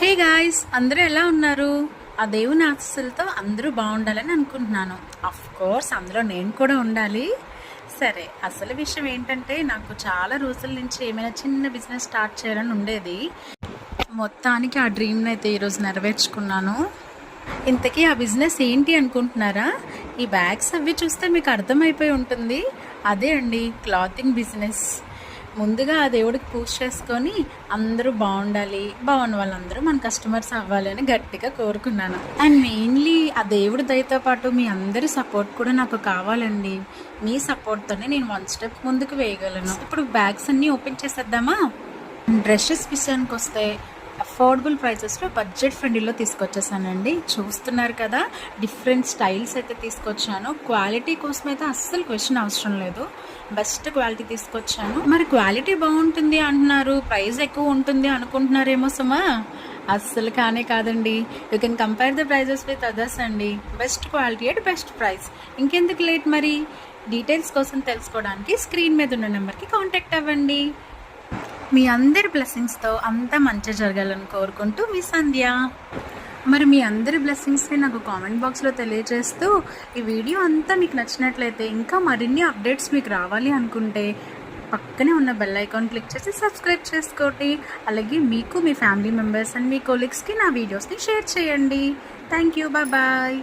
Hey guys, అందరూ ఎలా ఉన్నారు? ఆ దేవుని ఆశీస్సులతో అందరూ బాగుండాలని అనుకుంటున్నాను. అఫ్ కోర్స్ అందులో నేను కూడా ఉండాలి. సరే, అసలు విషయం ఏంటంటే నాకు చాలా రోజుల నుంచి ఏమైనా చిన్న బిజినెస్ స్టార్ట్ చేయాలని ఉండేది. మొత్తానికి ఆ డ్రీమ్ని అయితే ఈరోజు నెరవేర్చుకున్నాను. ఇంతకీ ఆ బిజినెస్ ఏంటి అనుకుంటున్నారా? ఈ బ్యాగ్స్ అవి చూస్తే మీకు అర్థమైపోయి ఉంటుంది. అదే అండి, క్లాతింగ్ బిజినెస్. ముందుగా ఆ దేవుడికి పూజ చేసుకొని అందరూ బాగుండాలి, బాగున్న వాళ్ళందరూ మన కస్టమర్స్ అవ్వాలి అని గట్టిగా కోరుకున్నాను. అండ్ మెయిన్లీ ఆ దేవుడి దయతో పాటు మీ అందరి సపోర్ట్ కూడా నాకు కావాలండి. మీ సపోర్ట్తోనే నేను 1 స్టెప్ ముందుకు వేయగలను. ఇప్పుడు బ్యాగ్స్ అన్నీ ఓపెన్ చేసేద్దామా? డ్రెస్సెస్ విషయానికి వస్తే అఫోర్డబుల్ ప్రైసెస్లో బడ్జెట్ ఫ్రెండ్లీలో తీసుకొచ్చేసానండి. చూస్తున్నారు కదా, డిఫరెంట్ స్టైల్స్ అయితే తీసుకొచ్చాను. క్వాలిటీ కోసం అయితే అస్సలు క్వశ్చన్ అవసరం లేదు, బెస్ట్ క్వాలిటీ తీసుకొచ్చాను. మరి క్వాలిటీ బాగుంటుంది అంటున్నారు, ప్రైస్ ఎక్కువ ఉంటుంది అనుకుంటున్నారేమో సుమా. అస్సలు కానే కాదండి. You can compare the prices with others అండి. Best quality at best price. ఇంకెందుకు లేట్ మరి? డీటెయిల్స్ కోసం తెలుసుకోవడానికి స్క్రీన్ మీద ఉన్న నెంబర్కి కాంటాక్ట్ అవ్వండి. మీ అందరి బ్లెస్సింగ్స్తో అంతా మంచి జరగాలని కోరుకుంటూ మీ సంధ్య. మరి మీ అందరి బ్లెస్సింగ్స్ని నాకు కామెంట్ బాక్స్లో తెలియజేస్తూ, ఈ వీడియో అంతా మీకు నచ్చినట్లయితే ఇంకా మరిన్ని అప్డేట్స్ మీకు రావాలి అనుకుంటే పక్కనే ఉన్న బెల్ ఐకాన్ క్లిక్ చేసి సబ్స్క్రైబ్ చేసుకోండి. అలాగే మీకు, మీ ఫ్యామిలీ మెంబర్స్ అండ్ మీ కొలీగ్స్కి నా వీడియోస్ని షేర్ చేయండి. Thank you, bye.